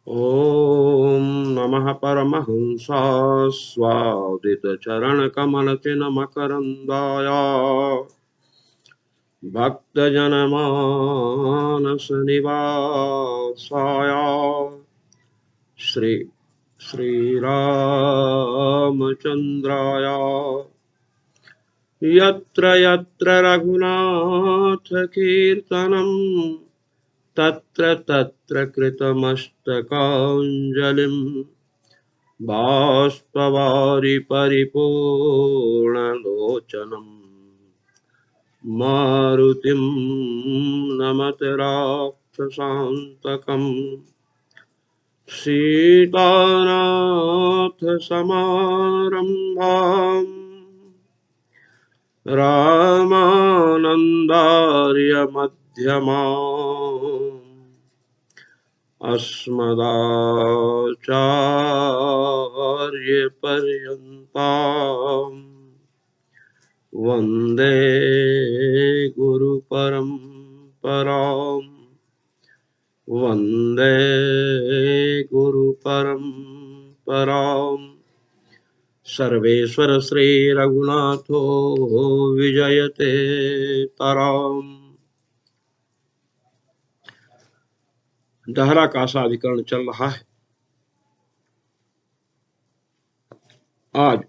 ॐ नमः परमहंसाय स्वादितचरणकमलचिन्मकरन्दाय भक्तजनमानसनिवासाय श्री श्रीरामचन्द्राय यत्र यत्र रघुनाथकीर्तनं तत्र तत्र कृतमस्तकाञ्जलिं बाष्पवारि परिपूर्णलोचनं मारुतिं नमत राक्षसान्तकम् सीतानाथसमारम्भाम् रामानन्दार्यमध्यमाम् अस्मदाचार्यपर्यन्ताम् वन्दे गुरुपरम्पराम् वन्दे गुरुपरम्पराम् सर्वेश्वर श्री रघुनाथो विजयते तराम। दहरा काशाधिकरण चल रहा है। आज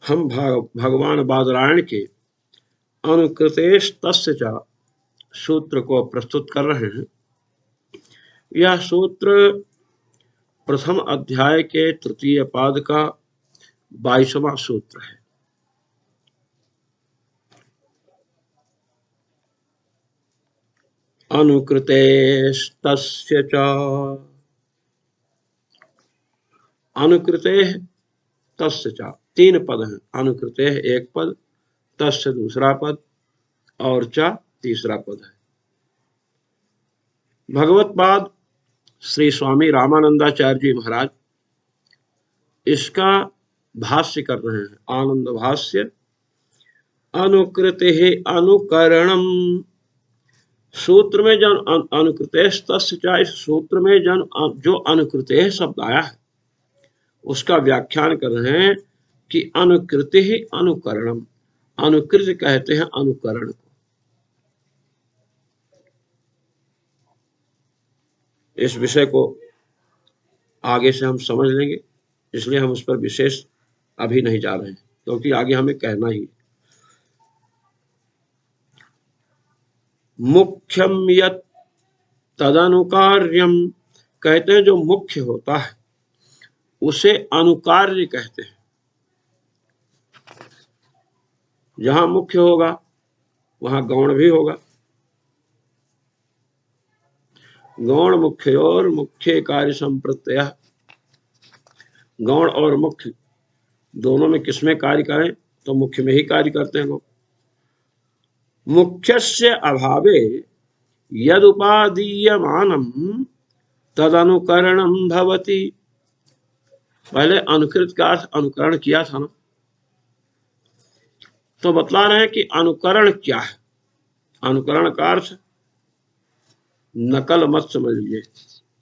हम भगवान बादरायण के अनुकृतेश तस्य च सूत्र को प्रस्तुत कर रहे हैं। यह सूत्र प्रथम अध्याय के तृतीय पाद का 22वां सूत्र है। अनुकृतेश तस्य च, अनुकृते तस्य च, 3 पद हैं। अनुकृते एक पद, तस्य दूसरा पद और च तीसरा पद है। भगवत पाद श्री स्वामी रामानंदाचार्य जी महाराज इसका भाष्य कर रहे हैं। आनंद भाष्य। अनुकृते अनुकरणम, सूत्र में जन अनुकृतेश तस्य च, इस सूत्र में जो अनुकृते शब्द आया है उसका व्याख्यान कर रहे हैं कि अनुकृति ही अनुकरणम, अनुकृत कहते हैं अनुकरण को। इस विषय को आगे से हम समझ लेंगे, इसलिए हम उस पर विशेष अभी नहीं जा रहे हैं, क्योंकि आगे हमें कहना ही। मुख्यम यत् तदनुकार्यम, कहते हैं जो मुख्य होता है उसे अनुकार्य कहते हैं। जहां मुख्य होगा वहां गौण भी होगा। गौण मुख्य और मुख्य कार्य संप्रत्यय, गौण और मुख्य दोनों में किसमें कार्य करें तो मुख्य में ही कार्य करते हैं लोग। मुख्यस्य अभावे यदुपादीयमानम तदनुकरणम भवति। पहले अनुकृत का अर्थ अनुकरण किया था ना, तो बतला रहे हैं कि अनुकरण क्या है। अनुकरण का अर्थ नकल मत समझ लीजिए।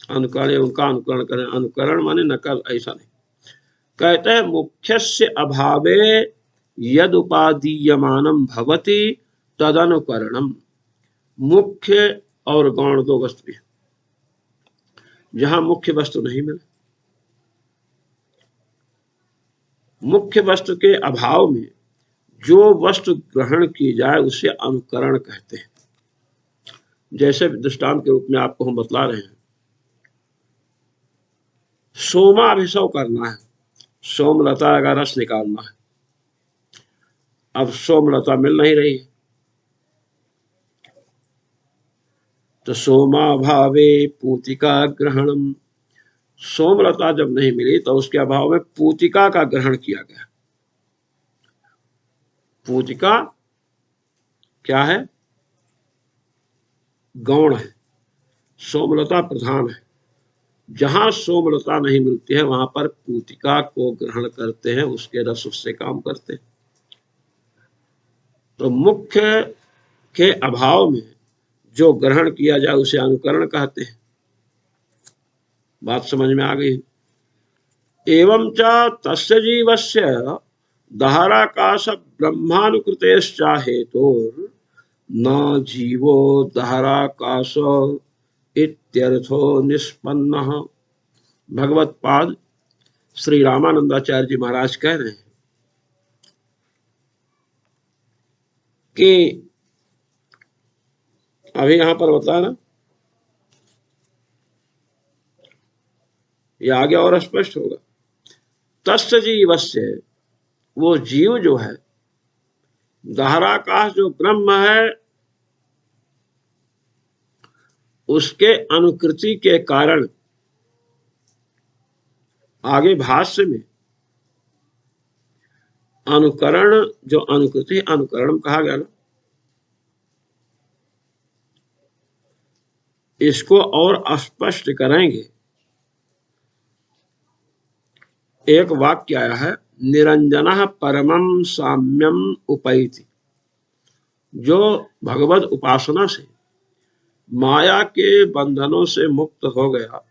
अनुकरण उनका अनुकरण करें, अनुकरण माने नकल, ऐसा नहीं। कहते हैं मुख्यस्य अभावे यद उपादीयमानम भवति तदनुकरणम। मुख्य और गौण दो वस्तु है। जहां मुख्य वस्तु नहीं मिले, मुख्य वस्तु के अभाव में जो वस्तु ग्रहण की जाए उसे अनुकरण कहते हैं। जैसे दृष्टांत के रूप में आपको हम बतला रहे हैं, सोमाभिषव करना है, सोमलता का रस निकालना है। अब सोमलता मिल नहीं रही है, तो सोमाभावे पूतिका ग्रहणम। सोमलता जब नहीं मिली तो उसके अभाव में पूतिका का ग्रहण किया गया। पूतिका क्या है? गौण है, सोमलता प्रधान है। जहां सोमलता नहीं मिलती है वहां पर पूतिका को ग्रहण करते हैं, उसके रस उससे काम करते हैं। तो मुख्य के अभाव में जो ग्रहण किया जाए उसे अनुकरण कहते हैं। बात समझ में आ गई। एवं च तस्य जीवस्य दहराकाश ब्रह्मानुकृतेश्चा हेतुर् न जीवो दहराकाश इत्यर्थो निष्पन्नः। भगवत पाद श्री रामानंदाचार्य जी महाराज कह रहे हैं कि अभी यहां पर बता ना, ये आगे और स्पष्ट होगा। तस्य जीवस्य, वो जीव जो है, दहराकाश जो ब्रह्म है, उसके अनुकृति के कारण, आगे भाष्य में अनुकरण, जो अनुकृति अनुकरण कहा गया ना, इसको और स्पष्ट करेंगे। एक वाक्य आया है, निरंजनः परमं साम्यम उपैति। जो भगवत उपासना से माया के बंधनों से मुक्त हो गया,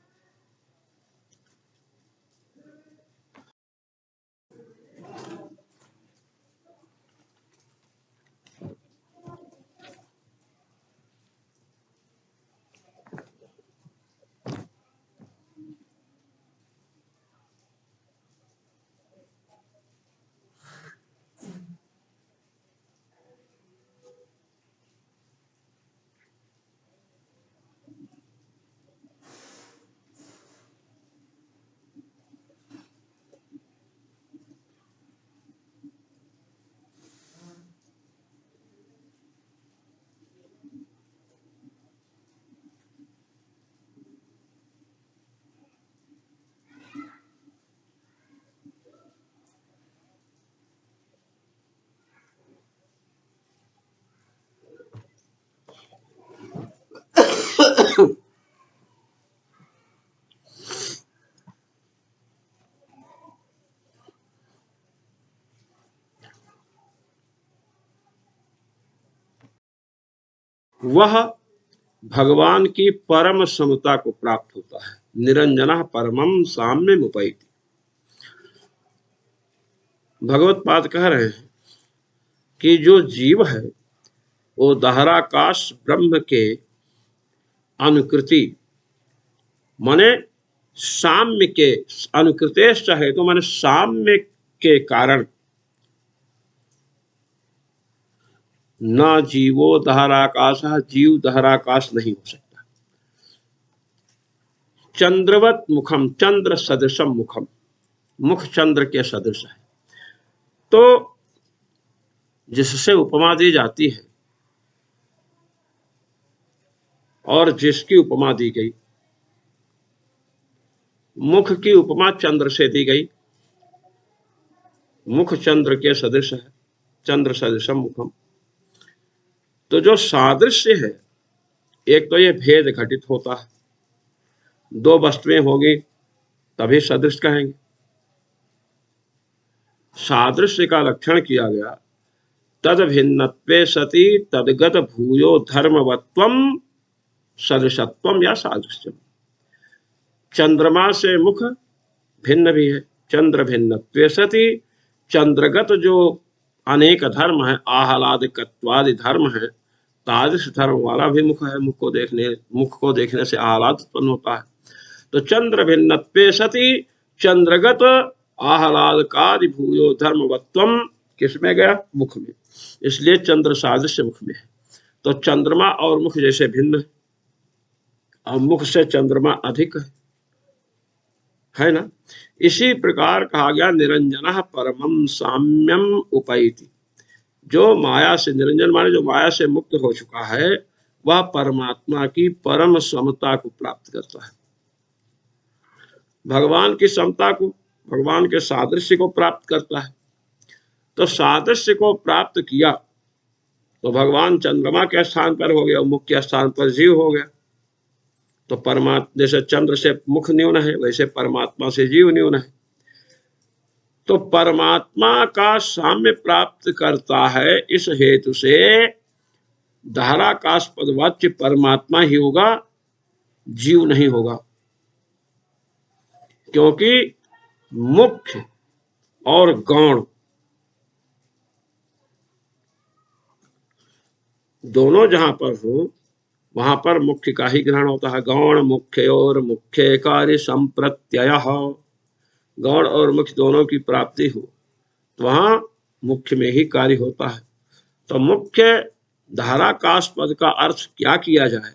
वह भगवान की परम समता को प्राप्त होता है। निरंजनः परमं साम्यम उपैति। भगवत पाद कह रहे हैं कि जो जीव है वो दहराकाश ब्रह्म के अनुकृति, माने साम्य के, अनुकृतेश है तो माने साम्य के कारण, न जीवो दहराकाश, जीव दहराकाश नहीं हो सकता। चंद्रवत मुखम, चंद्र सदृशम मुखम, मुख चंद्र के सदृश है। तो जिससे उपमा दी जाती है और जिसकी उपमा दी गई, मुख की उपमा चंद्र से दी गई, मुख चंद्र के सदृश है, चंद्र सदृशम मुखम। तो जो सादृश्य है, एक तो ये भेद घटित होता है, दो वस्तुएं होगी तभी सदृश कहेंगे। सादृश्य का लक्षण किया गया, तद भिन्नत्वे सति तदगत भूयो धर्मवत्वम सदृशत्वम या सादृश्यम। चंद्रमा से मुख भिन्न भी है, चंद्र भिन्नत्वे सति, चंद्रगत जो अनेक धर्म है, आह्लादकत्वादि धर्म है, तादृश धर्म वाला भी मुख है। मुख को देखने से आह्लाद उत्पन्न होता है। तो चंद्र भिन्नत्वे सति, चंद्रगत आह्लादकादि भूयो धर्मवत्वम किसमें गया? मुख में। इसलिए चंद्र सादृश्य मुख में है। तो चंद्रमा और मुख जैसे भिन्न है, और मुख से चंद्रमा अधिक है ना। इसी प्रकार कहा गया निरंजनः परमं साम्यम उपैति। जो माया से, निरंजन माने जो माया से मुक्त हो चुका है, वह परमात्मा की परम समता को प्राप्त करता है, भगवान की समता को, भगवान के सादृश्य को प्राप्त करता है। तो सादृश्य को प्राप्त किया तो भगवान चंद्रमा के स्थान पर हो गया, मुख के स्थान पर जीव हो गया। तो परमात्मा, जैसे चंद्र से मुख न्यून है, वैसे परमात्मा से जीव न्यून है। तो परमात्मा का साम्य प्राप्त करता है। इस हेतु से धाराकाशपद वाच्य परमात्मा ही होगा, जीव नहीं होगा। क्योंकि मुख्य और गौण दोनों जहां पर हो वहां पर मुख्य का ही ग्रहण होता है। गौण मुख्य और मुख्य कार्य संप्रत्यय, गौण और मुख्य दोनों की प्राप्ति हो तो वहां मुख्य में ही कार्य होता है। तो मुख्य धाराकाश पद का अर्थ क्या किया जाए,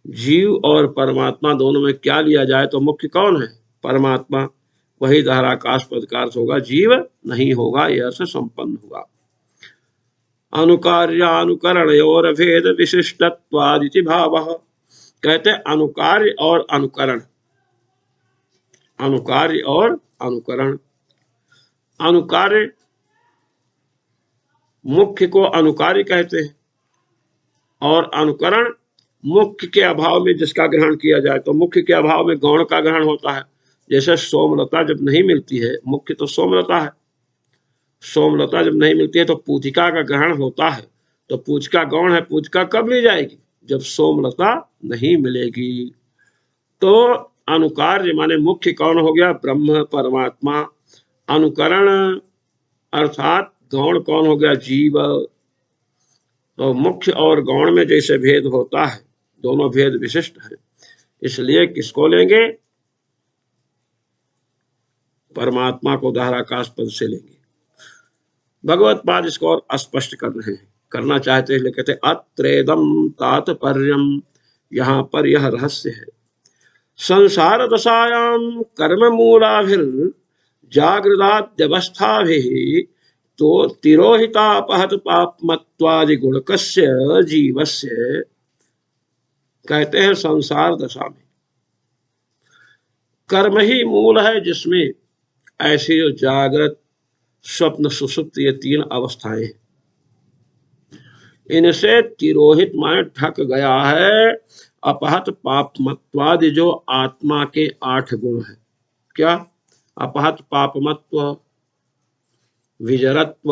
जीव और परमात्मा दोनों में क्या लिया जाए, तो मुख्य कौन है, परमात्मा, वही धाराकाश पद का अर्थ होगा, जीव नहीं होगा, यह अर्थ संपन्न होगा। अनुकार्यानुकरणयोर भेद विशिष्टत्वादिति भावः, कहते अनुकार्य और अनुकरण, अनुकार्य और अनुकरण। अनुकार्य मुख्य को अनुकार्य कहते हैं, और अनुकरण मुख्य के अभाव में जिसका ग्रहण किया जाए, तो मुख्य के अभाव में गौण का ग्रहण होता है। जैसे सोमलता जब नहीं मिलती है, मुख्य तो सोमलता है, सोमलता जब नहीं मिलती है तो पूजिका का ग्रहण होता है, तो पूजिका गौण है, पूजिका कब ली जाएगी, जब सोमलता नहीं मिलेगी। तो अनुकार्य माने मुख्य कौन हो गया, ब्रह्म परमात्मा। अनुकरण अर्थात गौण कौन हो गया, जीव। तो मुख्य और गौण में जैसे भेद होता है, दोनों भेद विशिष्ट है, इसलिए किसको लेंगे, परमात्मा को धाराकाश पद से लेंगे। भगवत पाद इसको और स्पष्ट कर रहे हैं, करना चाहते हैं, कहते अत्रेदम तात्पर्यम, यहाँ पर यह रहस्य है। संसार दशायाम कर्म मूलाभिर जागृदाद्यवस्था भी तो तिरोहितापहत पापमत्वादि गुणकस्य जीवस्य, कहते हैं संसार दशा में कर्म ही मूल है, जिसमें ऐसी जो जागृत स्वप्न सुषुप्त ये तीन अवस्थाएं हैं, इनसे तिरोहित माने ढक गया है अपहत पापमत्वादि जो आत्मा के 8 गुण है। क्या, अपहत पापमत्व, विजरत्व,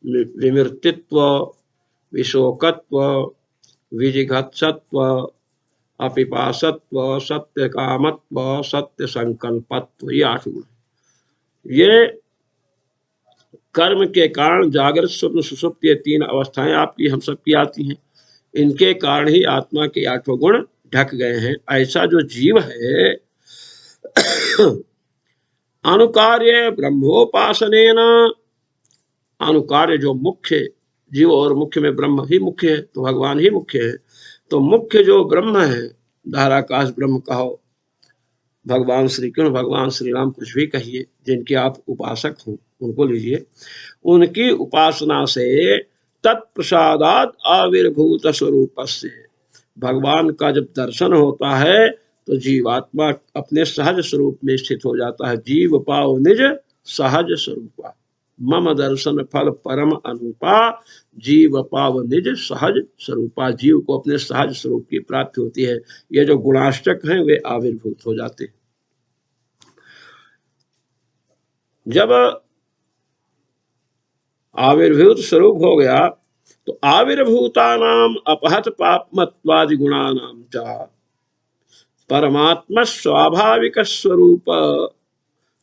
विमृतित्व, विशोकत्व, विजिघत्सत्व, अपिपासत्व, सत्य कामत्व, सत्य संकल्पत्व, ये 8 गुण। ये कर्म के कारण जागृत स्वप्न सुषुप्त ये 3 अवस्थाएं आपकी हम सबकी आती हैं, इनके कारण ही आत्मा के 8 गुण ढक गए हैं। ऐसा जो जीव है अनुकार्य ब्रह्मोपासनेन, अनुकार्य जो मुख्य जीव और मुख्य में ब्रह्म ही मुख्य है, तो भगवान ही मुख्य है, तो मुख्य जो ब्रह्म है, धाराकाश ब्रह्म कहो, भगवान श्री कृष्ण, भगवान श्री राम, कुछ भी कहिए, जिनके आप उपासक हो उनको लीजिए, उनकी उपासना से तत्प्रसादात आविर्भूत स्वरूप से, भगवान का जब दर्शन होता है तो जीवात्मा अपने सहज स्वरूप में स्थित हो जाता है। जीव पाओ निज सहज स्वरूपा, मम दर्शन फल परम अनुपा, जीव पाव निज सहज स्वरूपा, जीव को अपने सहज स्वरूप की प्राप्ति होती है। ये जो गुणाष्टक हैं वे आविर्भूत हो जाते हैं। जब आविर्भूत स्वरूप हो गया तो आविर्भूतानाम अपहत पापमत्वादि गुणानाम च परमात्मा स्वाभाविक स्वरूप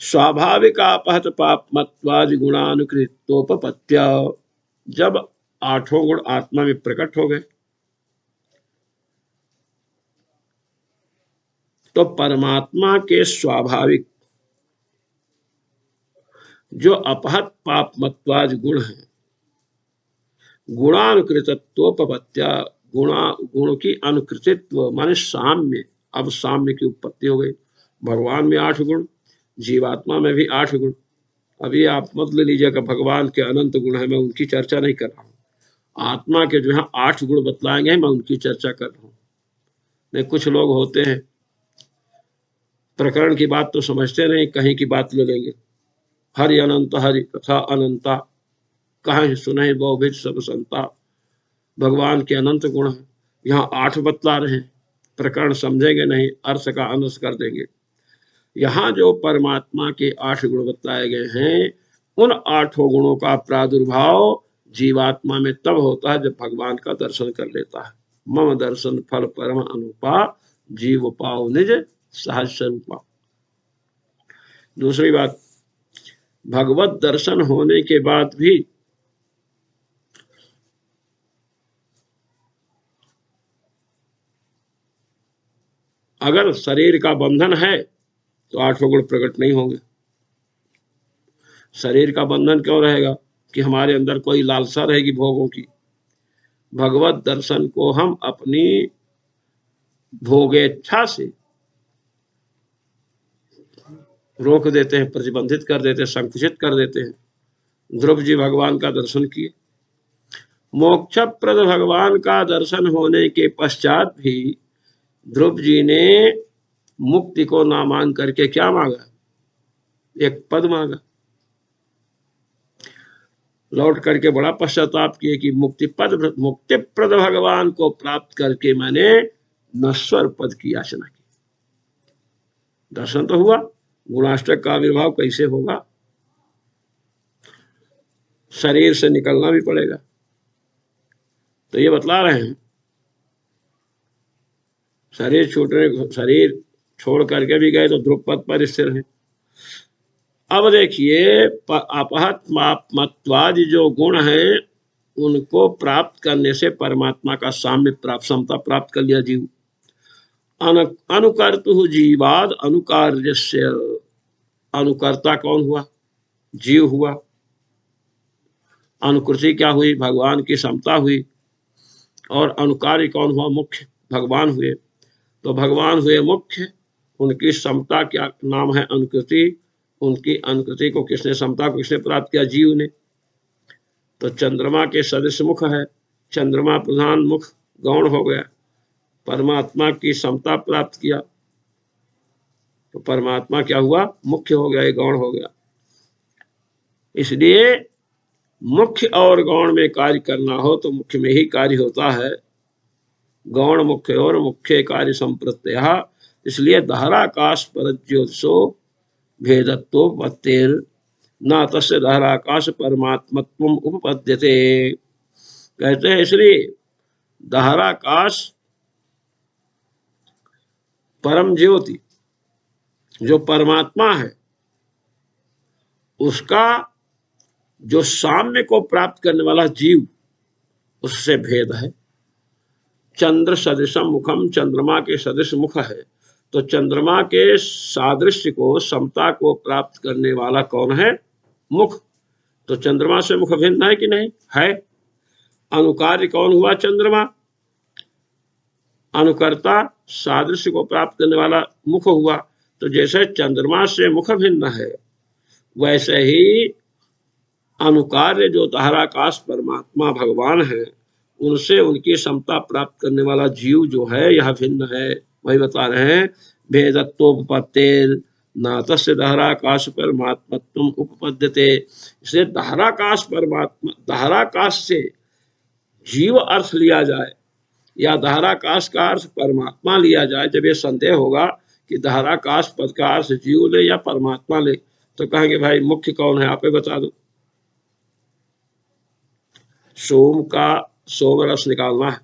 स्वाभाविकापहत पापमत्वादि गुणानुकृतोपपत्य, जब 8 गुण आत्मा में प्रकट हो गए तो परमात्मा के स्वाभाविक जो अपहत पापमत्वादि गुण है, गुणानुकृतत्वोपपत्या, गुण की अनुकृतित्व माने साम्य, अब साम्य की उत्पत्ति हो गई। भगवान में 8 गुण, जीवात्मा में भी 8 गुण। अभी आप मत ले लीजिएगा भगवान के अनंत गुण है, मैं उनकी चर्चा नहीं कर रहा हूँ। आत्मा के जो है 8 गुण बतलाएंगे, मैं उनकी चर्चा कर रहा हूँ। नहीं, कुछ लोग होते हैं प्रकरण की बात तो समझते नहीं, कहीं की बात ले लेंगे। हरि अनंत हरि कथा अनंता, कहीं सुने बहुभिद सब संता। भगवान के अनंत गुण है, यहाँ 8 बतला रहे हैं, प्रकरण समझेंगे नहीं, अर्थ का अनर्थ कर देंगे। यहाँ जो परमात्मा के 8 गुण बताए गए हैं, उन 8 गुणों का प्रादुर्भाव जीवात्मा में तब होता है जब भगवान का दर्शन कर लेता है। मम दर्शन फल परम अनुपा, जीव पाओ निज सहज स्वरूपा। दूसरी बात, भगवत दर्शन होने के बाद भी अगर शरीर का बंधन है तो आठों गुण प्रकट नहीं होंगे। शरीर का बंधन क्यों रहेगा? कि हमारे अंदर कोई लालसा रहेगी भोगों की। भगवत दर्शन को हम अपनी भोगेच्छा से रोक देते हैं, प्रतिबंधित कर देते हैं, संकुचित कर देते हैं। ध्रुव जी भगवान का दर्शन किए, मोक्षप्रद भगवान का दर्शन होने के पश्चात भी ध्रुव जी ने मुक्ति को ना मांग करके क्या मांगा? एक पद मांगा। लौट करके बड़ा पश्चाताप किए कि मुक्तिप्रद भगवान को प्राप्त करके मैंने नश्वर पद की याचना की। दर्शन तो हुआ, गुणाष्टक का आविर्भाव कैसे होगा? शरीर से निकलना भी पड़ेगा। तो ये बतला रहे हैं, शरीर छोड़ करके भी गए तो ध्रुव पद पर स्थिर है। अब देखिए, अपहत मत्वादि जो गुण है उनको प्राप्त करने से परमात्मा का साम्य प्राप्त, समता प्राप्त कर लिया जीव। अनुकर्तु जीवाद अनुकार्यस्य, अनुकर्ता कौन हुआ? जीव हुआ। अनुकृति क्या हुई? भगवान की समता हुई। और अनुकार्य कौन हुआ? मुख्य, भगवान हुए। तो भगवान हुए मुख्य, उनकी समता क्या नाम है? अनुकृति। उनकी अनुकृति को किसने, समता को किसने प्राप्त किया? जीव ने। तो चंद्रमा के सदृश मुख है, चंद्रमा प्रधान मुख गौण हो गया, परमात्मा की समता प्राप्त किया तो परमात्मा क्या हुआ? मुख्य हो गया, ये गौण हो गया। इसलिए मुख्य और गौण में कार्य करना हो तो मुख्य में ही कार्य होता है। गौण मुख्य और मुख्य कार्य संप्रत्यय, इसलिए दहराकाश पर ज्योतिषो भेदत्व पत्तेर न तस्य दहराकाश परमात्मत्व उपपद्यते। कहते हैं इसलिए दहराकाश परम ज्योति जो परमात्मा है उसका जो साम्य को प्राप्त करने वाला जीव, उससे भेद है। चंद्र सदृशम मुखम, चंद्रमा के सदृश मुख है, तो चंद्रमा के सादृश्य को, समता को प्राप्त करने वाला कौन है? मुख। तो चंद्रमा से मुख भिन्न है कि नहीं है? अनुकार्य कौन हुआ? चंद्रमा। अनुकर्ता सादृश्य को प्राप्त करने वाला मुख हुआ। तो जैसे चंद्रमा से मुख भिन्न है, वैसे ही अनुकार्य जो दहराकाश परमात्मा भगवान है, उनसे उनकी समता प्राप्त करने वाला जीव जो है यह भिन्न है। वही बता रहे हैं, भेदत्वोपपत्तेर न तस्य दहराकाश परमात्मत्व उपपद्यते। इसलिए दहराकाश परमात्मा, दहराकाश से जीव अर्थ लिया जाए या दहराकाश का अर्थ परमात्मा लिया जाए, जब ये संदेह होगा कि दहराकाश पद का अर्थ जीव ले या परमात्मा ले, तो कहेंगे भाई मुख्य कौन है? आप ही बता दो। सोम का सोम रस निकालना है।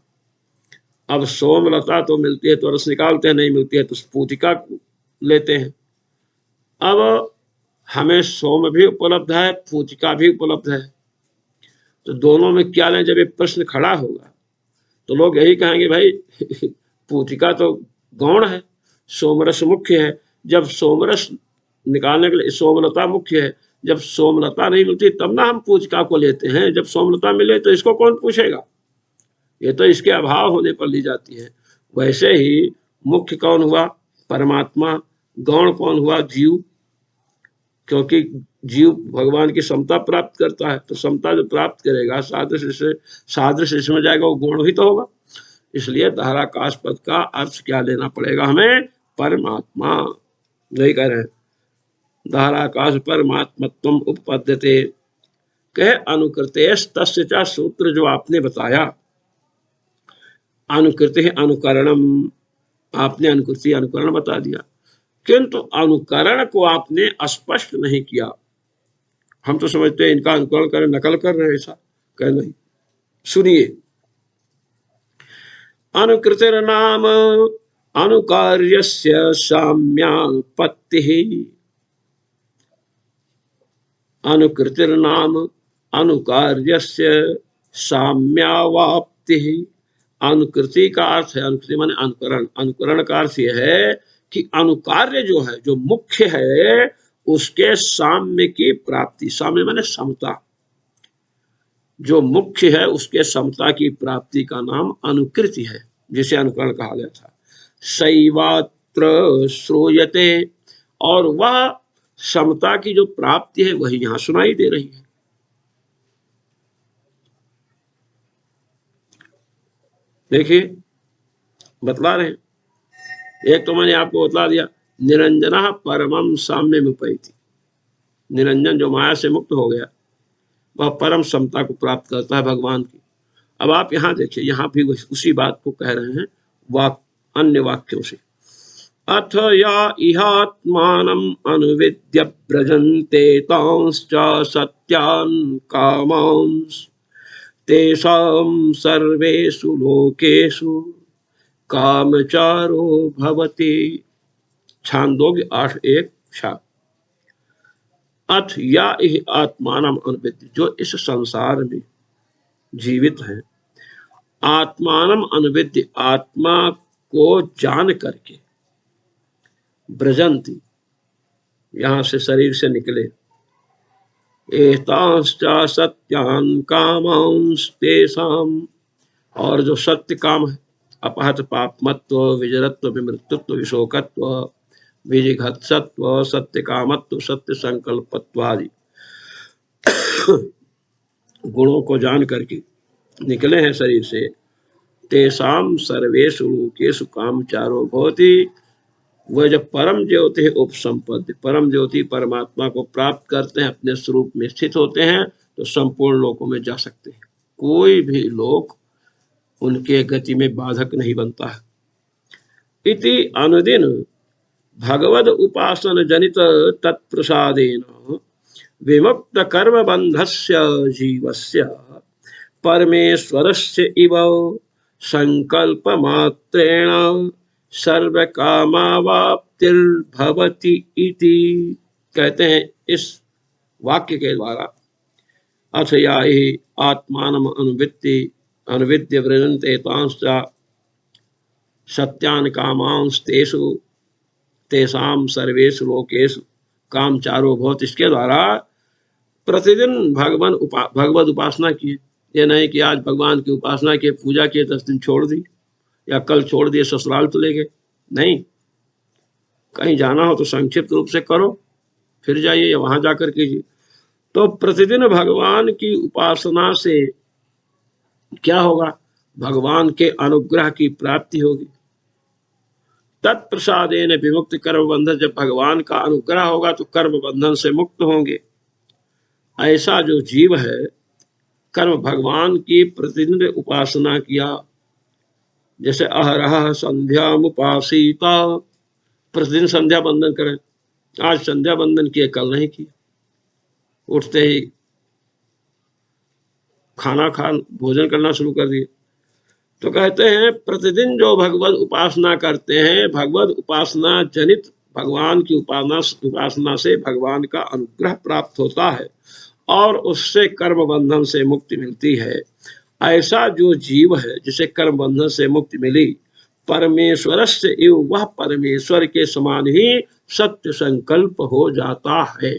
अब सोमलता तो मिलती है तो रस निकालते हैं, नहीं मिलती है तो पूतिका लेते हैं। अब हमें सोम भी उपलब्ध है, पूतिका भी उपलब्ध है, तो दोनों में क्या लें? जब ये प्रश्न खड़ा होगा तो लोग यही कहेंगे भाई पूतिका तो गौण है, सोमरस मुख्य है। जब सोमरस निकालने के लिए सोमलता मुख्य है, जब सोमलता नहीं मिलती तब ना हम पूतिका को लेते हैं। जब सोमलता मिले तो इसको कौन पूछेगा? ये तो इसके अभाव होने पर ली जाती है। वैसे ही मुख्य कौन हुआ? परमात्मा। गौण कौन हुआ? जीव। क्योंकि जीव भगवान की समता प्राप्त करता है, तो समता जो प्राप्त करेगा सादृश्य इसमें जाएगा, वो गुण ही तो होगा। इसलिए दहराकाश पद का अर्थ क्या लेना पड़ेगा हमें? परमात्मा। यही कह रहे हैं, दहराकाश परमात्मत्व उपपद्यते। कहे अनुकृतेश तस्य च, सूत्र जो आपने बताया, अनुकृति अनुकरणम, आपने अनुकृति अनुकरण बता दिया, किंतु अनुकरण को आपने स्पष्ट नहीं किया। हम तो समझते हैं इनका अनुकरण करें, नकल कर रहे हैं, ऐसा कह नहीं, सुनिए। अनुकृतिर्नाम अनुकार्यस्य साम्यापत्तिः, अनुकृतिर्नाम अनुकार्यस्य साम्यावाप्तिः। अनुकृति का अर्थ है, अनुकृति माने अनुकरण, अनुकरण का अर्थ यह है कि अनुकार्य जो है, जो मुख्य है, उसके साम्य की प्राप्ति। साम्य माने समता, जो मुख्य है उसके समता की प्राप्ति का नाम अनुकृति है, जिसे अनुकरण कहा गया था। सैवात्र श्रूयते, और वह समता की जो प्राप्ति है वही यहां सुनाई दे रही है। देखिए बतला रहे हैं, एक तो मैंने आपको बतला दिया, निरंजना परमम साम्य मुपैति, निरंजन जो माया से मुक्त हो गया वह परम समता को प्राप्त करता है भगवान की। अब आप यहाँ देखिए, यहाँ भी उसी बात को कह रहे हैं अन्य वाक्यों से। अथ या इहात्मानम अनुविद्य ब्रजन्ते तांश्च सत्यान् कामांस् तेषां सर्वेषु लोकेषु कामचारो भवति। छांदोग्य 8:1। अथ या आत्मानम अनुविद्य, जो इस संसार में जीवित है, आत्मानम अनुविद्य, आत्मा को जान करके, ब्रजंती, यहां से शरीर से निकले, एतांश्च सत्यान् कामांस् तेषां, और जो सत्य काम है, अपहत पापमत्व, विजरत्व, विमृत्युत्व, विशोकत्व, विजिघत्सत्व, सत्य कामत्व, सत्य संकल्पत्व आदि गुणों को जान करके निकले हैं शरीर से। तेषां सर्वेषु लोकेषु कामचारो भवति, वह जब परम ज्योति उपसंपत्ति, परम ज्योति परमात्मा को प्राप्त करते हैं, अपने स्वरूप में स्थित होते हैं, तो संपूर्ण लोकों में जा सकते हैं। कोई भी लोक उनके गति में बाधक नहीं बनता है। इति अनुदिन भगवद उपासन जनित तत्प्रसादेन विमुक्त कर्म बंधस्य जीवस्य परमेश्वरस्य इव संकल्प मात्रेण सर्व कामावाप्तिर्भवति इति। कहते हैं इस वाक्य के द्वारा, अथ या हि आत्मानम अनुविद्य व्रजन्ते तांश्च सत्यान् कामांस् तेषां सर्वेषु लोकेषु कामचारो भवति। इसके द्वारा प्रतिदिन भगवद उपासना किए। ये नहीं कि आज भगवान की उपासना की, पूजा किए, 10 दिन छोड़ दी, या कल छोड़ दिए, ससुराल चले गए। नहीं, कहीं जाना हो तो संक्षिप्त रूप से करो, फिर जाइए या वहां जाकर कीजिए। तो प्रतिदिन भगवान की उपासना से क्या होगा? भगवान के अनुग्रह की प्राप्ति होगी। तत्प्रसादेन विमुक्त कर्म बंधन, जब भगवान का अनुग्रह होगा तो कर्म बंधन से मुक्त होंगे। ऐसा जो जीव है, कर्म भगवान की प्रतिदिन उपासना किया, जैसे अहरह संध्या उपासीता, प्रतिदिन संध्या बंदन करें। आज संध्या बंदन किए, कल नहीं किया, उठते ही भोजन करना शुरू कर दिए। तो कहते हैं प्रतिदिन जो भगवत उपासना करते हैं, भगवत उपासना जनित भगवान की उपासना से भगवान का अनुग्रह प्राप्त होता है और उससे कर्म बंधन से मुक्ति मिलती है। ऐसा जो जीव है जिसे कर्म बंधन से मुक्ति मिली, परमेश्वरस्य इव, वह परमेश्वर के समान ही सत्य संकल्प हो जाता है।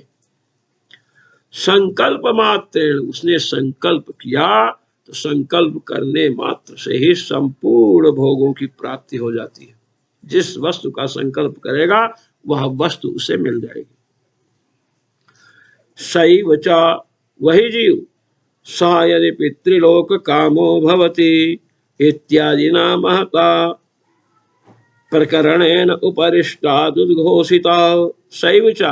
संकल्प मात्र, उसने संकल्प किया तो संकल्प करने मात्र से ही संपूर्ण भोगों की प्राप्ति हो जाती है। जिस वस्तु का संकल्प करेगा वह वस्तु उसे मिल जाएगी। सैव च, वही जीव, सा यदि पितृलोक कामो भवति इत्यादि महता प्रकरणेन उपरिष्टादुद्घोषिता। सैव च,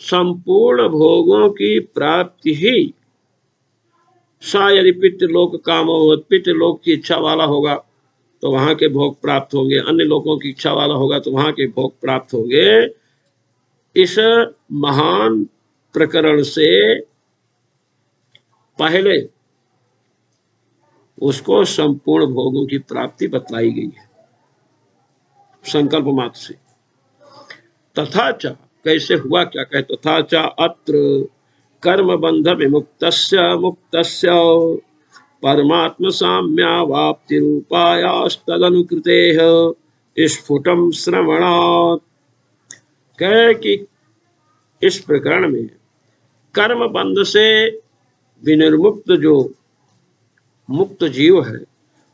संपूर्ण भोगों की प्राप्ति ही, सा यदि पितृलोक काम हो, पितृलोक की इच्छा वाला होगा तो वहां के भोग प्राप्त होंगे, अन्य लोगों की इच्छा वाला होगा तो वहां के भोग प्राप्त होंगे। इस महान प्रकरण से पहले उसको संपूर्ण भोगों की प्राप्ति बतलाई गई है संकल्प मात्र से। तथा च कैसे हुआ, क्या कहे, तथा च अत्र कर्म बंध विमुक्तस्य मुक्तस्य परमात्म साम्यावाप्ति रूपायास्तदनुकृतेः स्फुटम श्रवणात्। कहे कि इस प्रकरण में कर्म बंध से विनिर्मुक्त जो मुक्त जीव है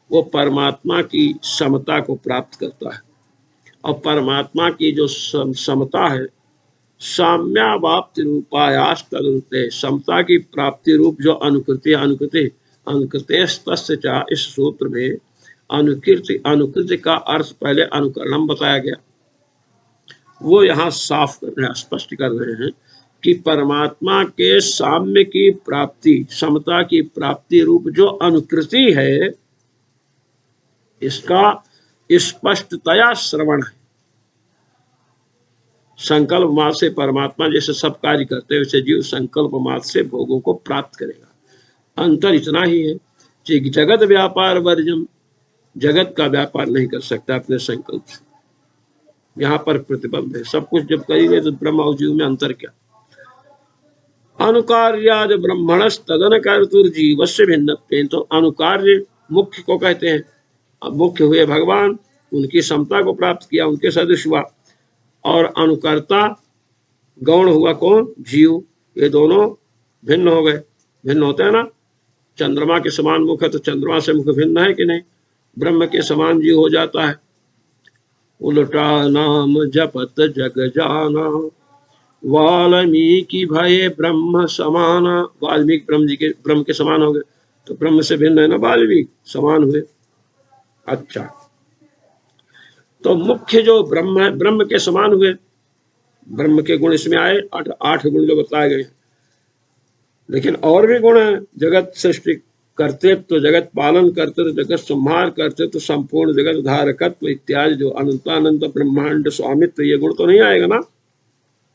वो परमात्मा की समता को प्राप्त करता है। और परमात्मा की जो समता है, साम्यावाप्ति रूपायास तदनुते, समता की प्राप्ति रूप जो अनुकृति अनुकृति तस्य, इस सूत्र में अनुकृति का अर्थ पहले अनुकरणम बताया गया, वो यहाँ साफ कर रहे हैं, स्पष्ट कर रहे हैं कि परमात्मा के साम्य की प्राप्ति, समता की प्राप्ति रूप जो अनुकृति है, इसका स्पष्टतया श्रवण है। संकल्प मात्र से परमात्मा जैसे सब कार्य करते हैं, वैसे जीव संकल्प मात्र से भोगों को प्राप्त करेगा। अंतर इतना ही है कि जगत व्यापार वर्जम, जगत का व्यापार नहीं कर सकता अपने संकल्प से, यहाँ पर प्रतिबंध है। सब कुछ जब करेंगे तो ब्रह्म और जीव में अंतर क्या। अनुकार्याद ब्रह्मणस तदन कर्तुर्जीवस्य भिन्नत्वेन, तो अनुकार्य मुख्य को कहते हैं। अब मुख्य हुए भगवान, उनकी समता को प्राप्त किया, उनके सदृश हुआ। और अनुकर्ता गौण हुआ कौन, जीव। ये दोनों भिन्न हो गए, भिन्न होते हैं ना। चंद्रमा के समान मुख है तो चंद्रमा से मुख भिन्न है कि नहीं। ब्रह्म के समान जीव हो जाता है। उल्टा नाम जपत जग जाना, वाल्मीकि भये ब्रह्म समाना। वाल्मीकि ब्रह्म के समान हो गए, तो ब्रह्म से भिन्न है ना वाल्मीकि, समान हुए। अच्छा, तो मुख्य जो ब्रह्म है, ब्रह्म के समान हुए। ब्रह्म के गुण इसमें आए, आठ गुण जो बताए गए। लेकिन और भी गुण है, जगत सृष्टि करते तो जगत पालन करते तो जगत संहार करते तो संपूर्ण जगत धारकत्व इत्यादि जो अनंतानंत ब्रह्मांड स्वामित्व, ये गुण तो नहीं आएगा ना।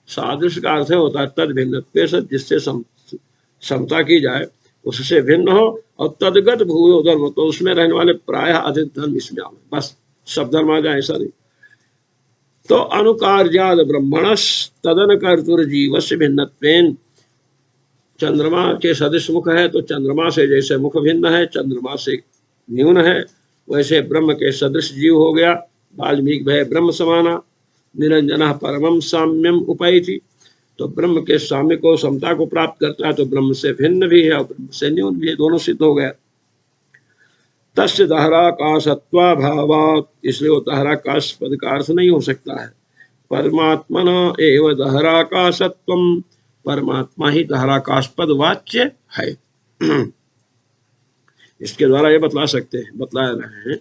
सादृश्य का अर्थ होता है तद भिन्न, जिससे समता की जाए उससे भिन्न हो। और तदगत भूयो धर्म, तो उसमें रहने वाले प्राय अधिक धर्म इसमें आवे, बस सब धर्म आ जाए, ऐसा नहीं। तो अनुकार्याद ब्रह्मणस तदन कर्तुर्जीवस्य भिन्नत्वेन, चंद्रमा के सदृश मुख है तो चंद्रमा से जैसे मुख भिन्न है, चंद्रमा से न्यून है, वैसे ब्रह्म के सदृश जीव हो गया। वाल्मीकि भय ब्रह्म समाना, निरंजन परमम साम्यम उपैति, तो ब्रह्म के साम्य को, समता को प्राप्त करता है, तो ब्रह्म से भिन्न भी है और ब्रह्म से न्यून भी है, दोनों सिद्ध हो गया। तस्य दहराकाशत्वाभावात्, इसलिए वो दहराकाश पद का अर्थ नहीं हो सकता है। परमात्मना एव दहराकाशत्वम, परमात्मा ही दहराकाश पद वाच्य है। इसके द्वारा ये बतला रहे हैं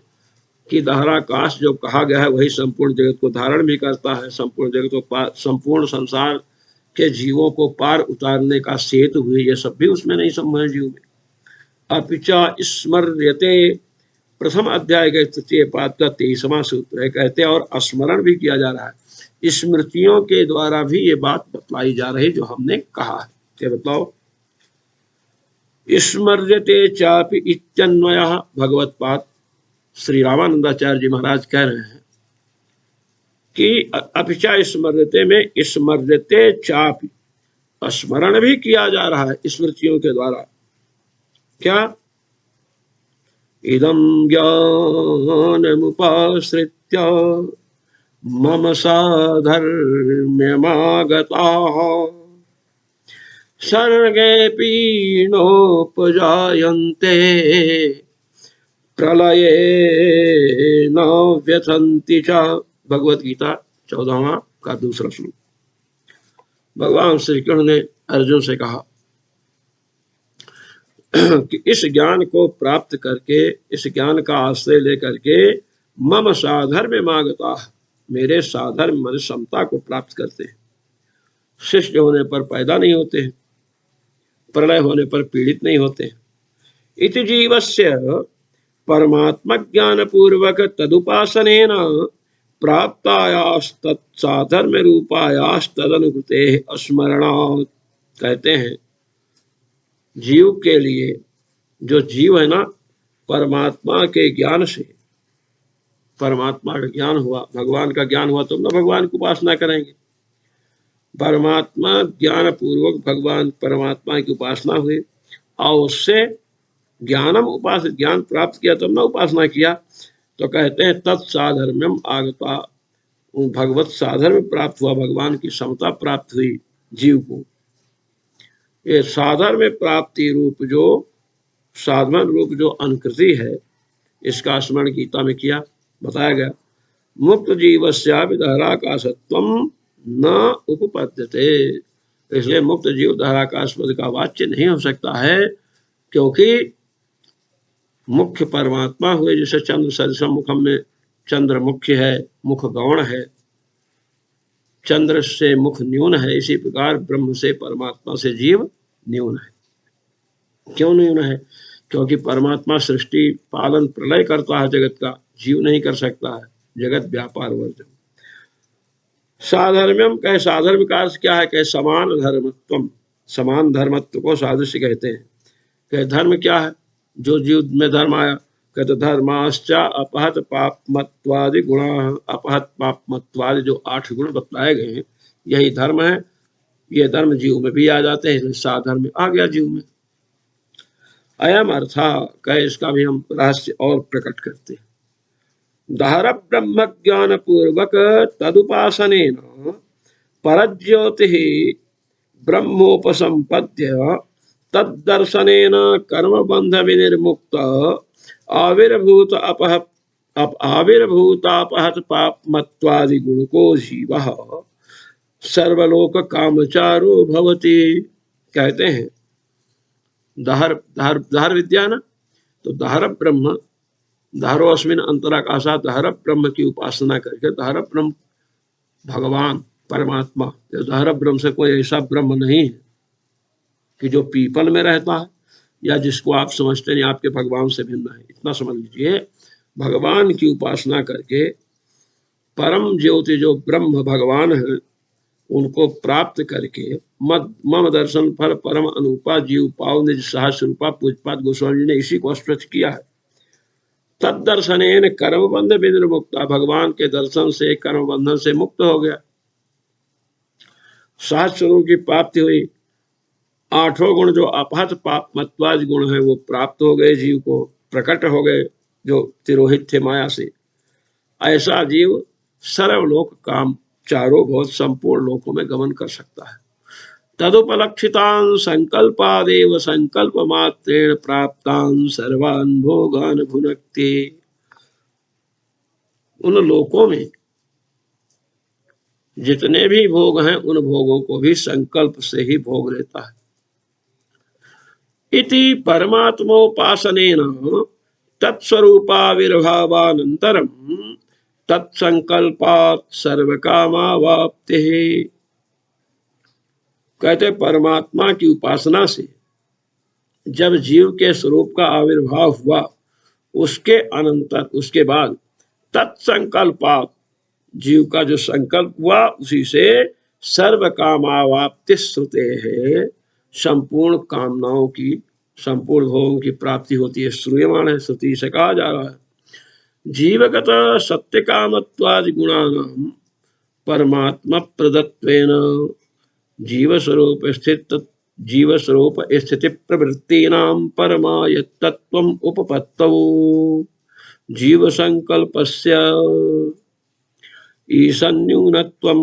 कि दहराकाश जो कहा गया है वही संपूर्ण जगत को धारण भी करता है, संपूर्ण जगत को, संपूर्ण संसार के जीवों को पार उतारने का सेतु हुए, ये सब भी उसमें नहीं संभव है जीव में। अपिचा स्मर्यते, प्रथम अध्याय के तृतीय पाद का 23वां सूत्र है, कहते हैं और स्मरण भी किया जा रहा है। स्मृतियों के द्वारा भी ये बात बतलाई जा रही जो हमने कहा है। क्या बताओ, स्मर्यते चापि इत्यन्वयः, भगवत पाद श्री रामानंदाचार्य जी महाराज कह रहे हैं कि अपिचा स्मर्यते में स्मर्यते चापि, स्मरण भी किया जा रहा है स्मृतियों के द्वारा। क्या, इदं ज्ञानमुपाश्रित्य मम साधर्म्यमागताः सर्गेऽपि नोपजायन्ते प्रलये न व्यथन्ति च। भगवत गीता 14वां का दूसरा श्लोक। भगवान श्री कृष्ण ने अर्जुन से कहा कि इस ज्ञान को प्राप्त करके, इस ज्ञान का आश्रय लेकर के मम साधर्म्य मागता, मेरे साधर्म मन समता को प्राप्त करते हैं। शिष्ट होने पर पैदा नहीं होते हैं, प्रलय होने पर पीड़ित नहीं होते हैं। इति जीवस्य परमात्मा ज्ञान पूर्वक तदुपासनेन प्राप्तायास्तत्साधर्म्य रूपायास्तदनुकृते स्मरणात्। कहते हैं जीव के लिए, जो जीव है ना, परमात्मा के ज्ञान से, परमात्मा का ज्ञान हुआ, भगवान का ज्ञान हुआ तो ना भगवान की उपासना करेंगे। परमात्मा ज्ञान पूर्वक भगवान परमात्मा की उपासना हुई और उससे ज्ञानम उपास, ज्ञान प्राप्त किया तब ना उपासना किया। तो कहते हैं तत्साधर्म्यम आगता, भगवत साधर्म प्राप्त हुआ, भगवान की समता प्राप्त हुई जीव को। ये साधर्म प्राप्ति रूप जो, साधन रूप जो अनुकृति है, इसका स्मरण गीता में किया, बताया गया। मुक्त जीवस्यापि दहराकाशत्वम न उपपद्यते, इसलिए मुक्त जीव दहराकाश पद का वाच्य नहीं हो सकता है, क्योंकि मुख्य परमात्मा हुए, जैसे चंद्र सदृशम मुखम में चंद्र मुख्य है, मुख गौण है, चंद्र से मुख न्यून है, इसी प्रकार ब्रह्म से परमात्मा से जीव न्यून है। क्यों न्यून है? क्योंकि परमात्मा सृष्टि पालन प्रलय करता है जगत का, जीव नहीं कर सकता है, जगत व्यापार वर्जन। साधर्म्यम कहे, साधर्म का अर्थ क्या है? कहे समान धर्मत्वम, समान धर्मत्व को सादृश्य कहते हैं। कहे धर्म क्या है? जो जीव में धर्म आया, कहते धर्माश्चा अपहत पापमत्वादि गुणा, अपहत पापमत्वादि जो 8 गुण बतलाए गए हैं, यही धर्म है। ये धर्म जीव में भी आ जाते हैं, इसलिए साधर्म आ गया जीव में। अयम अर्था कहे, इसका भी हम रहस्य और प्रकट करते हैं। दहर ब्रह्म ज्ञान पूर्वक तदुपासनेन परज्योति ब्रह्मोपसंपद्य तद्दर्शनेन कर्म बंध विनिर्मुक्त आविर्भूत आविर्भूतापहत पापमत्वादि गुणको जीवः सर्वलोक कामचारो भवति। कहते हैं दहर, दहर, दहर विद्या ना, तो दहर ब्रह्म, दहरोस्मिन अंतराकाशा, दहर ब्रह्म की उपासना करके, दहर ब्रह्म भगवान परमात्मा, तो दहर ब्रह्म से कोई ऐसा ब्रह्म नहीं है कि जो पीपल में रहता है या जिसको आप समझते नहीं आपके भगवान से भिन्न है। इतना समझ लीजिए, भगवान की उपासना करके परम ज्योति जो ब्रह्म भगवान है उनको प्राप्त करके मम दर्शन फल परम अनुपा जीव पाव निज सहस्र रूपा, पूजपाद गोस्वामी जी ने इसी को स्पष्ट किया है। तद दर्शनेन कर्म बंध विनिर्मुक्ता, भगवान के दर्शन से कर्म बंधन से मुक्त हो गया, सहस्र रूप की प्राप्ति हुई, 8 गुण जो अपहत पाप मत्वाज गुण है वो प्राप्त हो गए, जीव को प्रकट हो गए जो तिरोहित थे माया से। ऐसा जीव सर्वलोक काम चारों बहुत संपूर्ण लोकों में गमन कर सकता है। तदुपलक्षितान संकल्पादेव संकल्प मात्रेण प्राप्तान सर्वान भोगान भुनक्ति, उन लोकों में जितने भी भोग हैं उन भोगों को भी संकल्प से ही भोग लेता है। इति परमात्मोपासनेन तत्स्वरूपाविर्भावानंतरम तत्संकल्पात् सर्वकामावाप्ति। कहते परमात्मा की उपासना से जब जीव के स्वरूप का आविर्भाव हुआ, उसके अनंतर, उसके बाद तत्संकल्पात्, जीव का जो संकल्प हुआ उसी से सर्व कामावाप्ति श्रुते है, संपूर्ण कामनाओं की, संपूर्ण भोगों की प्राप्ति होती है, श्रूयमाण है, श्रुति से कहा जा रहा है। जीवगत सत्य कामत्वादि गुणानां परमात्मा प्रदत्वेन जीव स्वरूप स्थिति प्रवृत्तीनां परमायत्तत्वम् उपपत्तौ जीव संकल्पस्य ईशन्यूनत्वम।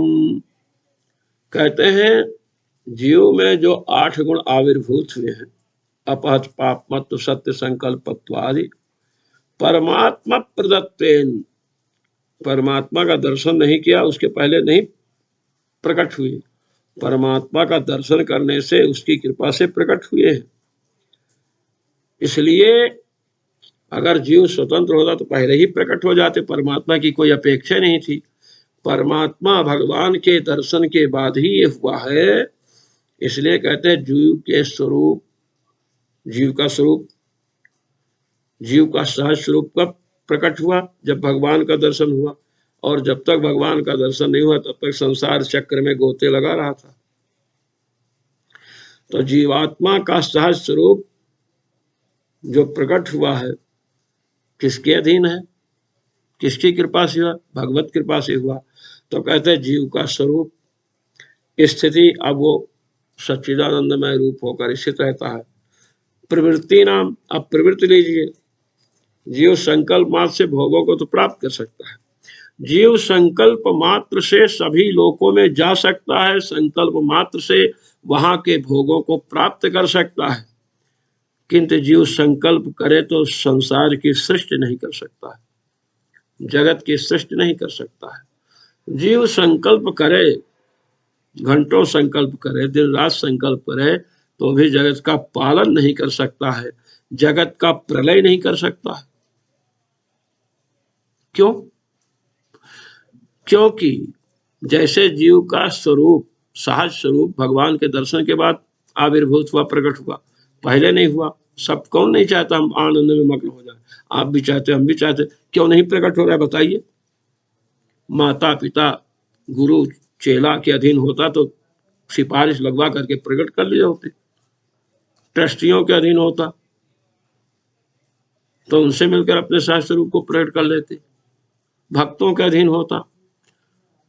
कहते हैं जीव में जो 8 गुण आविर्भूत हुए हैं, अपहत पाप मत्व सत्य संकल्पत्वादि, परमात्मा प्रदत्तेन, परमात्मा का दर्शन नहीं किया उसके पहले नहीं प्रकट हुए, परमात्मा का दर्शन करने से उसकी कृपा से प्रकट हुए हैं। इसलिए अगर जीव स्वतंत्र होता तो पहले ही प्रकट हो जाते, परमात्मा की कोई अपेक्षा नहीं थी। परमात्मा भगवान के दर्शन के बाद ही ये हुआ है। इसलिए कहते हैं जीव के स्वरूप, जीव का स्वरूप, जीव का सहज स्वरूप कब प्रकट हुआ? जब भगवान का दर्शन हुआ, और जब तक भगवान का दर्शन नहीं हुआ तब तक संसार चक्र में गोते लगा रहा था। तो जीवात्मा का सहज स्वरूप जो प्रकट हुआ है किसके अधीन है, किसकी कृपा से हुआ, भगवत कृपा से हुआ। तो कहते हैं जीव का स्वरूप स्थिति, अब वो सच्चिदानंदमय रूप होकर स्थित रहता है। प्रवृत्ति नाम, अब प्रवृत्ति लीजिए, जीव संकल्प मात्र से भोगों को तो प्राप्त कर सकता है, जीव संकल्प मात्र से सभी लोकों में जा सकता है, संकल्प मात्र से वहां के भोगों को प्राप्त कर सकता है, किंतु जीव संकल्प करे तो संसार की सृष्टि नहीं कर सकता है, जगत की सृष्टि नहीं कर सकता है। जीव संकल्प करे, घंटों संकल्प करे, दिन रात संकल्प करे, तो भी जगत का पालन नहीं कर सकता है, जगत का प्रलय नहीं कर सकता है। क्यों? क्योंकि जैसे जीव का स्वरूप, सहज स्वरूप भगवान के दर्शन के बाद आविर्भूत हुआ, प्रकट हुआ, पहले नहीं हुआ। सब कौन नहीं चाहता हम आनंद में मग्न हो जाए, आप भी चाहते, हम भी चाहते, क्यों नहीं प्रकट हो रहा है बताइए? माता पिता गुरु चेला के अधीन होता तो सिफारिश लगवा करके प्रकट कर लिए होते, ट्रस्टियों के अधीन होता तो उनसे मिलकर अपने सहज स्वरूप को प्रकट कर लेते, भक्तों के अधीन होता।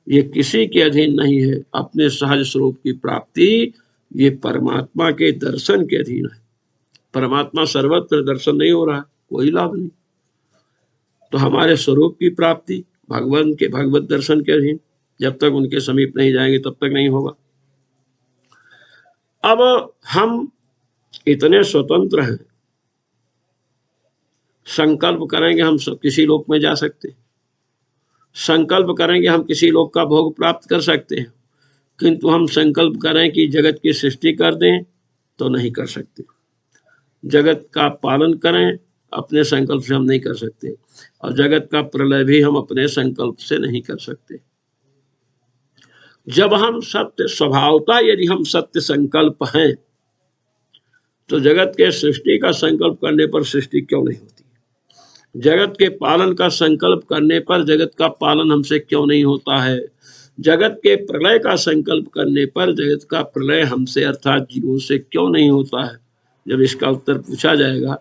ये किसी के अधीन नहीं है, अपने सहज स्वरूप की प्राप्ति ये परमात्मा के दर्शन के अधीन है। परमात्मा सर्वत्र दर्शन नहीं हो रहा है, कोई लाभ नहीं। तो हमारे स्वरूप की प्राप्ति भगवान के भगवत दर्शन के अधीन, जब तक उनके समीप नहीं जाएंगे तब तक नहीं होगा। अब हम इतने स्वतंत्र हैं, संकल्प करेंगे हम सब किसी लोक में जा सकते हैं, संकल्प करेंगे हम किसी लोक का भोग प्राप्त कर सकते हैं, किंतु हम संकल्प करें कि जगत की सृष्टि कर दें तो नहीं कर सकते, जगत का पालन करें अपने संकल्प से हम नहीं कर सकते, और जगत का प्रलय भी हम अपने संकल्प से नहीं कर सकते। जब हम सत्य स्वभावता, यदि हम सत्य संकल्प हैं तो जगत के सृष्टि का संकल्प करने पर सृष्टि क्यों नहीं होती, जगत के पालन का संकल्प करने पर जगत का पालन हमसे क्यों नहीं होता है, जगत के प्रलय का संकल्प करने पर जगत का प्रलय हमसे अर्थात जीवों से क्यों नहीं होता है। जब इसका उत्तर पूछा जाएगा,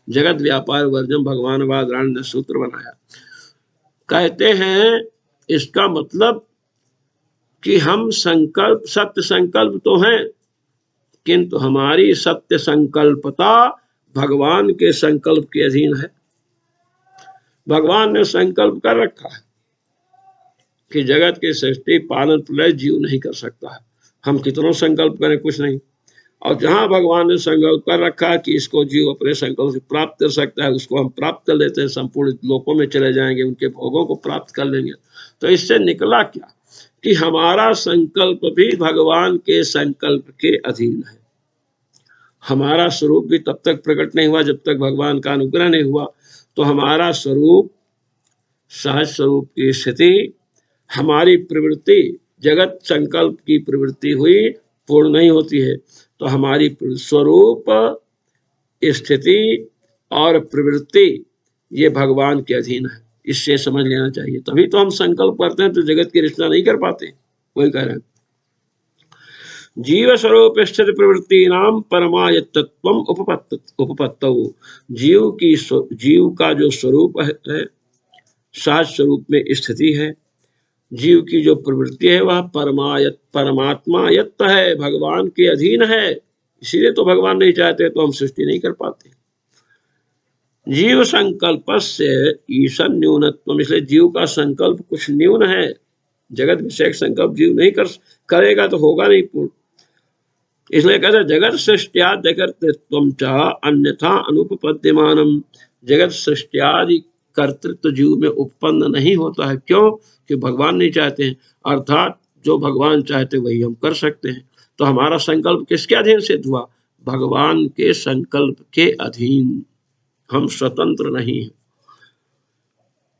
जगत व्यापार वर्जम भगवान बादरायण ने सूत्र बनाया, कहते हैं इसका मतलब कि हम संकल्प, सत्य संकल्प तो हैं, किंतु हमारी सत्य संकल्पता भगवान के संकल्प के अधीन है। भगवान ने संकल्प कर रखा है कि जगत की सृष्टि पालन प्रलय जीव नहीं कर सकता है, हम कितनों संकल्प करें कुछ नहीं। और जहां भगवान ने संकल्प कर रखा है कि इसको जीव अपने संकल्प से प्राप्त कर सकता है, उसको हम प्राप्त कर लेते हैं, संपूर्ण लोकों में चले जाएंगे, उनके भोगों को प्राप्त कर लेंगे। तो इससे निकला क्या कि हमारा संकल्प भी भगवान के संकल्प के अधीन है। हमारा स्वरूप भी तब तक प्रकट नहीं हुआ जब तक भगवान का अनुग्रह नहीं हुआ। तो हमारा स्वरूप, सहज स्वरूप की स्थिति, हमारी प्रवृत्ति, जगत संकल्प की प्रवृत्ति हुई पूर्ण नहीं होती है, तो हमारी स्वरूप, स्थिति और प्रवृत्ति ये भगवान के अधीन है, इससे समझ लेना चाहिए। तभी तो हम संकल्प करते हैं तो जगत की रचना नहीं कर पाते। वही कह रहे हैं, जीव स्वरूप स्थित प्रवृत्ति नाम परमायत्तत्व उपपत्तौ, जीव का जो स्वरूप है, सहज स्वरूप में स्थिति है, जीव की जो प्रवृत्ति है वह परमात्मा यत्त है, भगवान के अधीन है। इसीलिए तो भगवान नहीं चाहते तो हम सृष्टि नहीं कर पाते। जीव संकल्प से ईशन न्यूनत्व, इसलिए जीव का संकल्प कुछ न्यून है, जगत विषय संकल्प जीव नहीं करेगा तो होगा नहीं पूर्ण। इसलिए कहते जगत सृष्टियादि कर्तृत्वम च अन्यथा अनुपपद्यमानम, जगत सृष्टियादि कर्तृत्व जीव में उत्पन्न नहीं होता है। क्यों? कि भगवान नहीं चाहते हैं, अर्थात जो भगवान चाहते वही हम कर सकते हैं। तो हमारा संकल्प किसके अधीन सिद्ध हुआ? भगवान के संकल्प के अधीन, हम स्वतंत्र नहीं हैं।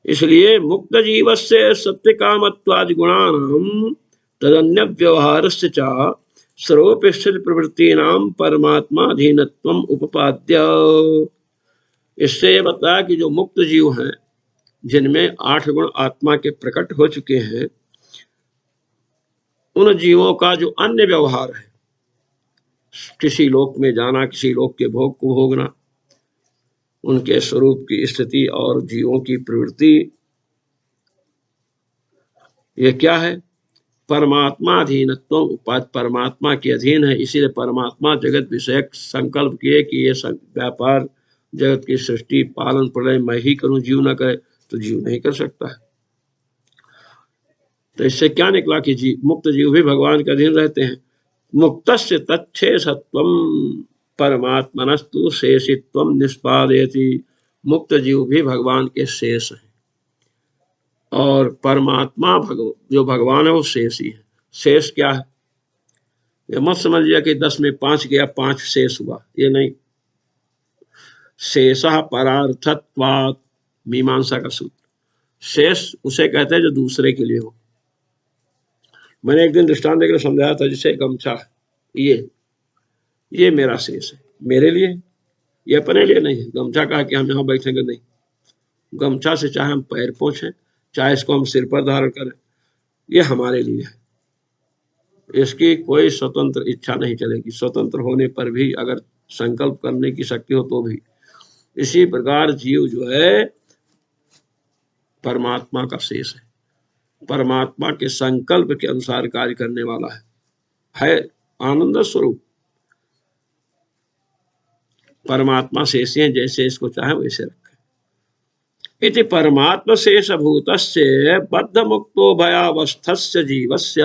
इसलिए मुक्त जीवस्य सत्य कामत्वादि गुणानां तदन्य व्यवहारस्य च स्वरूप स्थित प्रवृत्ति नाम परमात्मा अधीनत्वम उपपाद्य। इससे यह बताया कि जो मुक्त जीव हैं, जिनमें 8 गुण आत्मा के प्रकट हो चुके हैं, उन जीवों का जो अन्य व्यवहार है, किसी लोक में जाना, किसी लोक के भोग को भोगना, उनके स्वरूप की स्थिति और जीवों की प्रवृत्ति, ये क्या है? परमात्मा अधीनत्व, उपाधि परमात्मा के अधीन है, इसीलिए परमात्मा जगत विषयक संकल्प किए कि ये व्यापार जगत की सृष्टि पालन प्रलय मैं ही करूं, जीव न करे, तो जीव नहीं कर सकता है। तो इससे क्या निकला कि जीव, मुक्त जीव भी भगवान के अधीन रहते हैं। मुक्तस्य तच्छेषत्वं परमात्मनस्तु शेषित्वं निष्पादयति। मुक्त जीव भी भगवान के शेष है और परमात्मा जो भगवान है वो शेष ही है। शेष क्या है? ये मत समझिए कि 10 में 5 गया 5 शेष हुआ, ये नहीं। शेषः परार्थत्वात्, मीमांसा का सूत्र। शेष उसे कहते हैं जो दूसरे के लिए हो। मैंने एक दिन दृष्टांत देकर समझाया था, जिसे गमछा है, ये मेरा शेष है, मेरे लिए, ये अपने लिए नहीं है। गमछा कहा कि हम यहाँ बैठेंगे, नहीं। गमछा से चाहे हम पैर पोंछें, चाहे इसको हम सिर पर धारण करें, ये हमारे लिए है। इसकी कोई स्वतंत्र इच्छा नहीं चलेगी। स्वतंत्र होने पर भी अगर संकल्प करने की शक्ति हो तो भी। इसी प्रकार जीव जो है परमात्मा का शेष है, परमात्मा के संकल्प के अनुसार कार्य करने वाला है आनंद स्वरूप। परमात्मा शेष है, जैसे इसको चाहे वैसे रखे। इति परमात्मा शेष भूतस्य बद्ध मुक्तो भयावस्थस्य जीवस्य।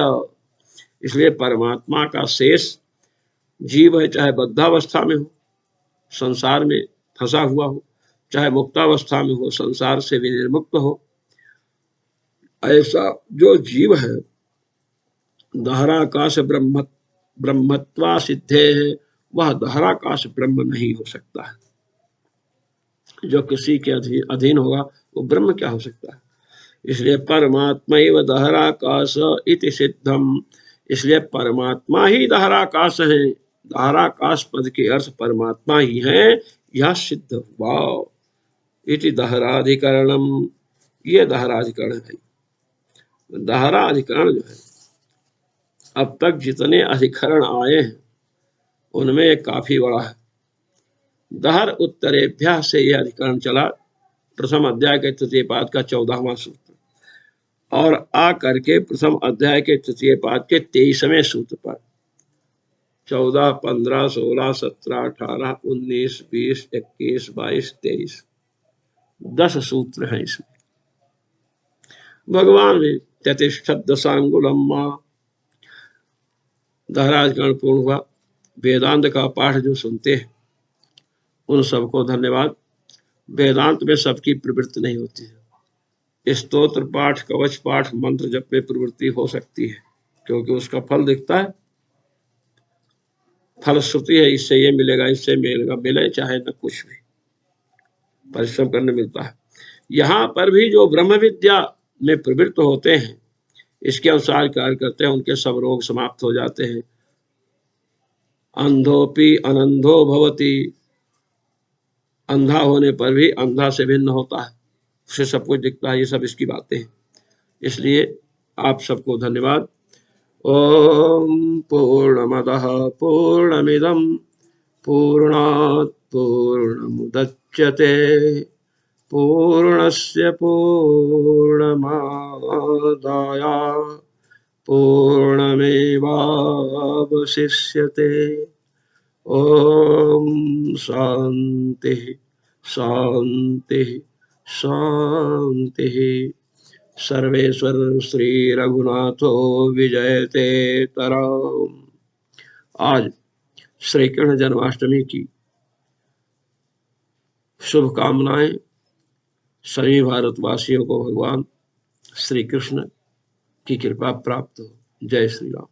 इसलिए परमात्मा का शेष जीव है, चाहे बद्धावस्था में हो, संसार में फंसा हुआ हो, चाहे मुक्तावस्था में हो, संसार से विनिर्मुक्त हो। ऐसा जो जीव है दहराकाश ब्रह्मत्वा सिद्धे है, वह दहराकाश ब्रह्म नहीं हो सकता है। जो किसी के अधीन होगा वो ब्रह्म क्या हो सकता है? इसलिए परमात्मा एव दहराकाश इति सिद्धम। इसलिए परमात्मा ही दहराकाश है। दहराकाश पद के अर्थ परमात्मा ही है, यह सिद्ध हुआ। इति दहराधिकरणम, ये दहराधिकरण है। दहराधिकरण जो है, अब तक जितने अधिकरण आए हैं उनमें एक काफी बड़ा है। दहर उत्तरेभ्य से यह अधिकरण चला, प्रथम अध्याय के तृतीय पाद का 14वां सूत्र, और आ करके प्रथम अध्याय के तृतीय पाद के 23वें सूत्र पर 14, 15, 16, 17, 18, 19, 20, 21, 22, 23 10 सूत्र हैं इसमें। भगवान भी ततिष्ठत दशांगुलम दहराधिकरण पूर्ण हुआ। वेदांत का पाठ जो सुनते हैं उन सबको धन्यवाद। वेदांत में सबकी प्रवृत्ति नहीं होती है। स्तोत्र पाठ, कवच पाठ, मंत्र जप में प्रवृत्ति हो सकती है, क्योंकि उसका फल दिखता है। फलश्रुति है, इससे ये मिलेगा, इससे मिलेगा, मिले चाहे न कुछ भी, परिश्रम करने मिलता है। यहाँ पर भी जो ब्रह्म विद्या में प्रवृत्त होते हैं, इसके अनुसार कार्य करते हैं, उनके सब रोग समाप्त हो जाते हैं। अंधोपि अनंधो भवति, अंधा होने पर भी अंधा से भिन्न होता है, उसे सब कुछ दिखता है। ये सब इसकी बातें हैं। इसलिए आप सबको धन्यवाद। ओम पूर्णमदः पूर्णमिदं पूर्णात् पूर्णमुदच्यते पूर्णस्य पूर्णमादाय पूर्णमेवावशिष्यते। ओम शांति शांति शांति। सर्वेश्वर श्री रघुनाथो विजयते तरम। आज श्री कृष्ण जन्माष्टमी की शुभकामनाएं सभी भारतवासियों को भगवान श्री कृष्ण की कृपा प्राप्त हो। जय श्री राम।